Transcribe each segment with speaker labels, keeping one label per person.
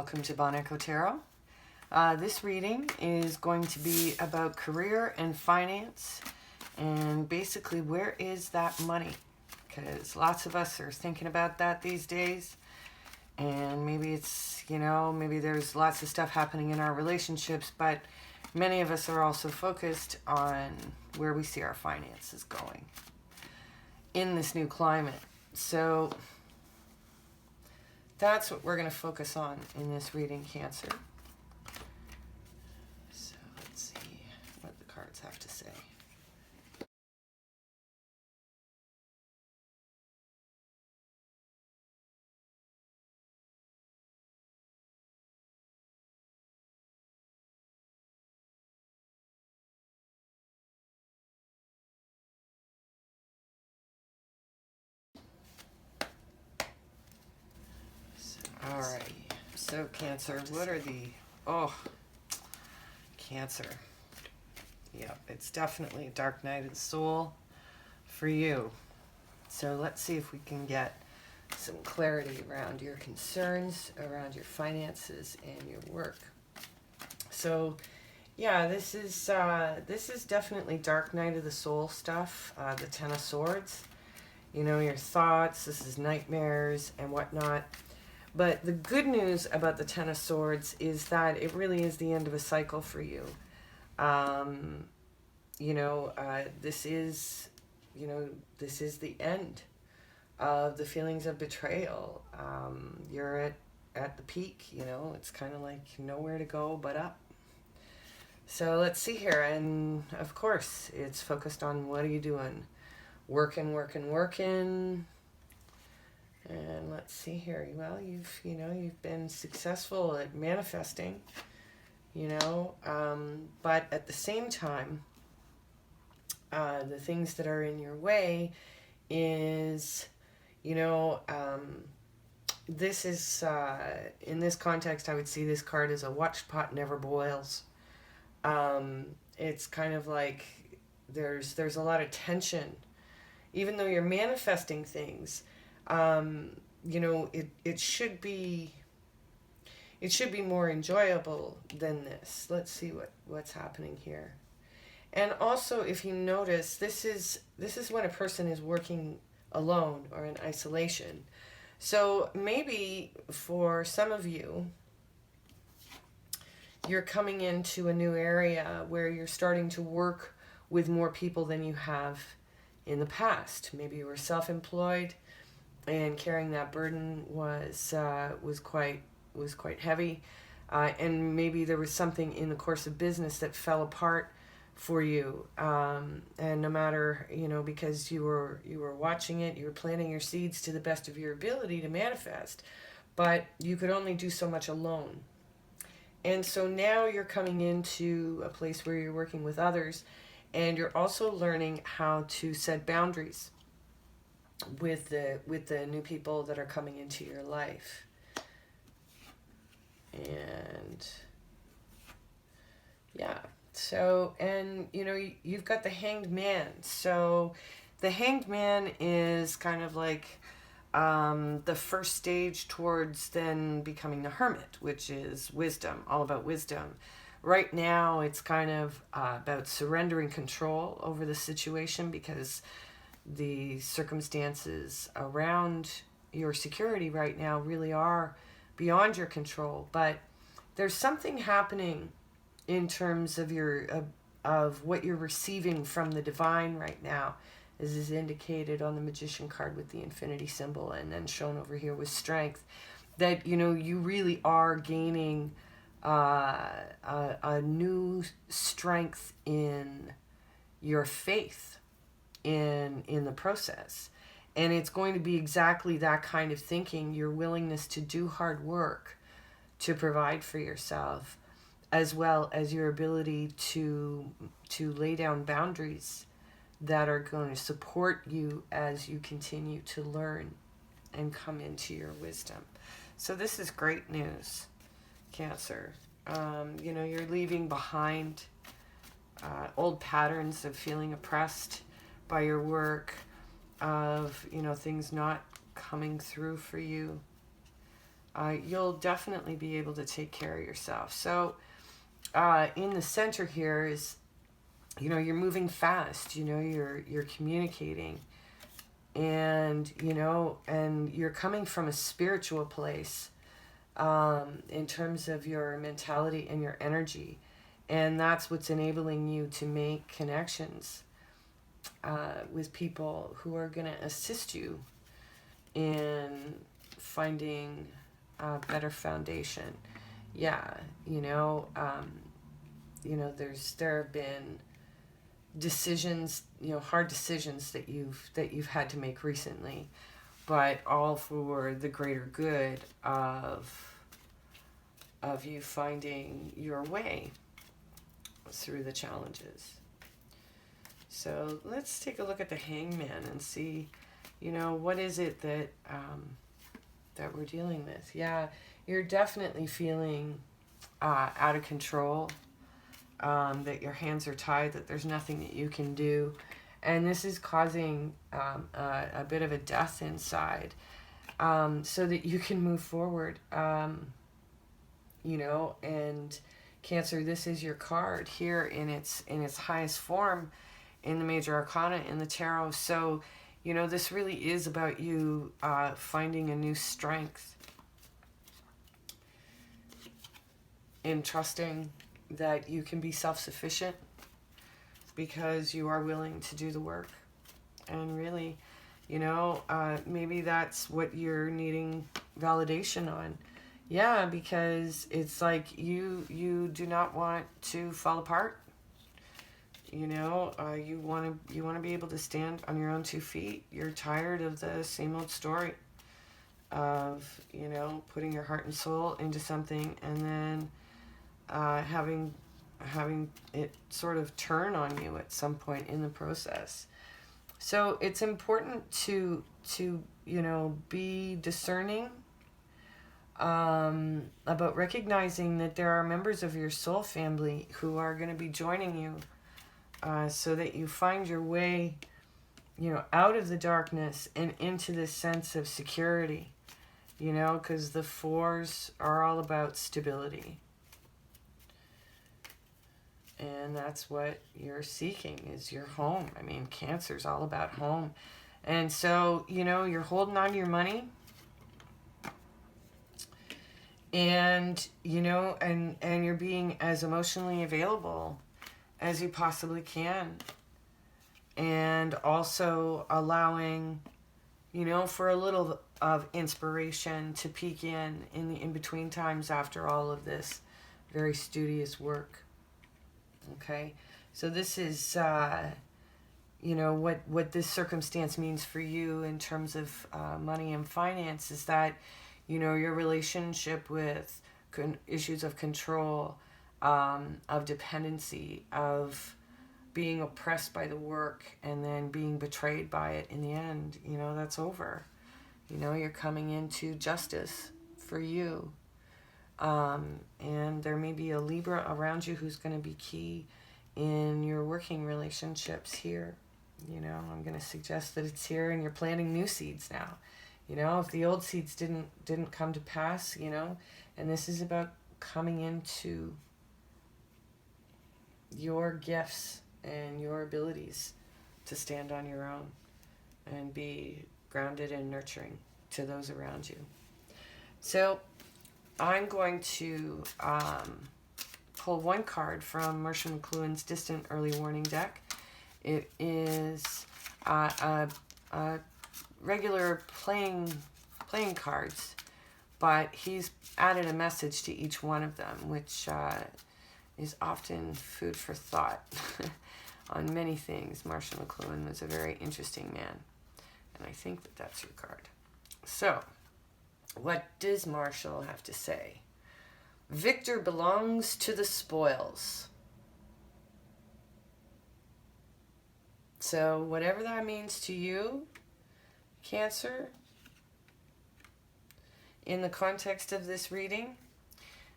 Speaker 1: welcome to Bon Echo Tarot. This reading is going to be about career and finance, and basically where is that money? Because lots of us are thinking about that these days, and maybe it's, maybe there's lots of stuff happening in our relationships, but many of us are also focused on where we see our finances going in this new climate. So that's what we're going to focus on in this reading, Cancer. So let's see what the cards have to say. Alrighty. So Cancer, what are the... Cancer. Yep, it's definitely a dark night of the soul for you. So let's see if we can get some clarity around your concerns, around your finances and your work. So yeah, this is definitely dark night of the soul stuff, the Ten of Swords. Your thoughts, this is nightmares and whatnot. But the good news about the Ten of Swords is that it really is the end of a cycle for you. This is the end of the feelings of betrayal. You're at the peak, it's kind of like nowhere to go but up. So let's see here. And of course, it's focused on what are you doing? Working. And let's see here. Well, you've been successful at manifesting, but at the same time, the things that are in your way is, this is, in this context, I would see this card as a watched pot never boils. It's kind of like there's a lot of tension, even though you're manifesting things. It should be more enjoyable than this. Let's see what's happening here. And also, if you notice, this is when a person is working alone or in isolation. So maybe for some of you, you're coming into a new area where you're starting to work with more people than you have in the past. Maybe you were self-employed, and carrying that burden was quite heavy, and maybe there was something in the course of business that fell apart for you, and no matter, because you were watching it, you were planting your seeds to the best of your ability to manifest, but you could only do so much alone. And so now you're coming into a place where you're working with others, and you're also learning how to set boundaries with the new people that are coming into your life. And yeah, so, and you've got the Hanged Man. So the Hanged Man is kind of like the first stage towards then becoming the Hermit, which is wisdom, all about wisdom. Right now it's kind of about surrendering control over the situation, because the circumstances around your security right now really are beyond your control. But there's something happening in terms of of what you're receiving from the divine right now, as is indicated on the Magician card with the infinity symbol, and then shown over here with strength, that you really are gaining a new strength in your faith in the process. And it's going to be exactly that kind of thinking, your willingness to do hard work to provide for yourself, as well as your ability to lay down boundaries that are going to support you as you continue to learn and come into your wisdom. So this is great news, Cancer. You're leaving behind old patterns of feeling oppressed by your work, of things not coming through for you. you'll definitely be able to take care of yourself. So in the center here is, you're moving fast, you're communicating, and and you're coming from a spiritual place, in terms of your mentality and your energy, and that's what's enabling you to make connections with people who are going to assist you in finding a better foundation. Yeah, there have been decisions, hard decisions that you've had to make recently, but all for the greater good of you finding your way through the challenges. So let's take a look at the Hangman and see, what is it that that we're dealing with. Yeah, you're definitely feeling out of control, that your hands are tied, that there's nothing that you can do. And this is causing a bit of a death inside, so that you can move forward. And Cancer, this is your card here in its highest form in the Major Arcana in the Tarot. So, this really is about you finding a new strength in trusting that you can be self-sufficient because you are willing to do the work. And really, maybe that's what you're needing validation on. Yeah, because it's like you do not want to fall apart. You want to be able to stand on your own 2 feet. You're tired of the same old story of, putting your heart and soul into something and then having it sort of turn on you at some point in the process. So it's important to be discerning about recognizing that there are members of your soul family who are going to be joining you, so that you find your way, out of the darkness and into this sense of security, because the 4s are all about stability. And that's what you're seeking, is your home. I mean, Cancer's all about home. And so, you're holding on to your money. And, and you're being as emotionally available as you possibly can. And also allowing, for a little of inspiration to peek in the in-between times after all of this very studious work. Okay, so this is, what this circumstance means for you in terms of money and finance is that, your relationship with issues of control, of dependency, of being oppressed by the work and then being betrayed by it in the end, that's over. You're coming into justice for you. And there may be a Libra around you who's going to be key in your working relationships here. I'm going to suggest that it's here and you're planting new seeds now. If the old seeds didn't come to pass, and this is about coming into your gifts and your abilities to stand on your own and be grounded and nurturing to those around you. So I'm going to pull one card from Marcia McLuhan's Distant Early Warning deck. It is a regular playing cards, but he's added a message to each one of them, which is often food for thought on many things. Marcia McLuhan was a very interesting man, and I think that that's your card. So, what does Marshall have to say? Victor belongs to the spoils. So, whatever that means to you, Cancer, in the context of this reading,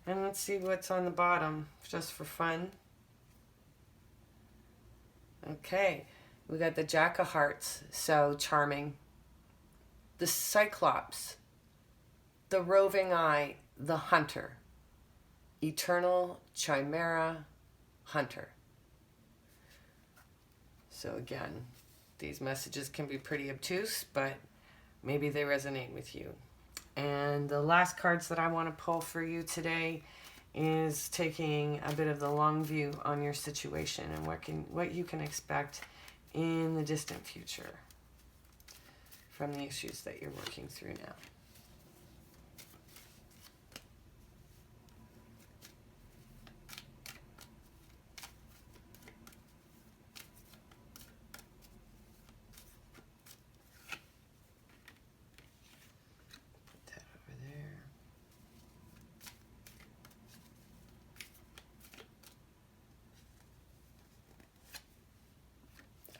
Speaker 1: and let's see what's on the bottom, just for fun. Okay, we got the Jack of Hearts, so charming. The Cyclops, the roving eye, the hunter, eternal chimera hunter. So again, these messages can be pretty obtuse, but maybe they resonate with you. And the last cards that I want to pull for you today is taking a bit of the long view on your situation and what you can expect in the distant future from the issues that you're working through now. Put that over there.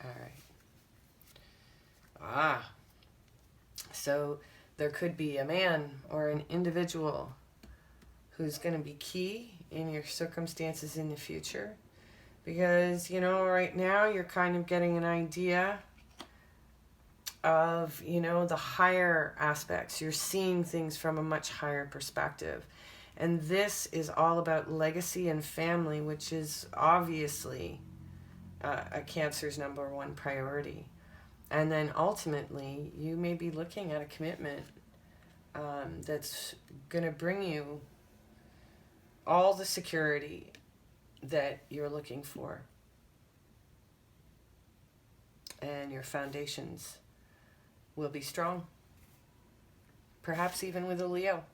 Speaker 1: All right. So there could be a man or an individual who's going to be key in your circumstances in the future. Because, right now you're kind of getting an idea of, the higher aspects. You're seeing things from a much higher perspective. And this is all about legacy and family, which is obviously a Cancer's number one priority. And then ultimately, you may be looking at a commitment that's going to bring you all the security that you're looking for. And your foundations will be strong. Perhaps even with a Leo.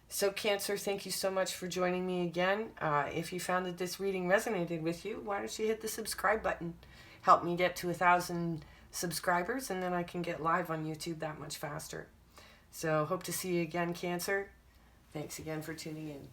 Speaker 1: So Cancer, thank you so much for joining me again. If you found that this reading resonated with you, why don't you hit the subscribe button? Help me get to 1,000 subscribers, and then I can get live on YouTube that much faster. So hope to see you again, Cancer. Thanks again for tuning in.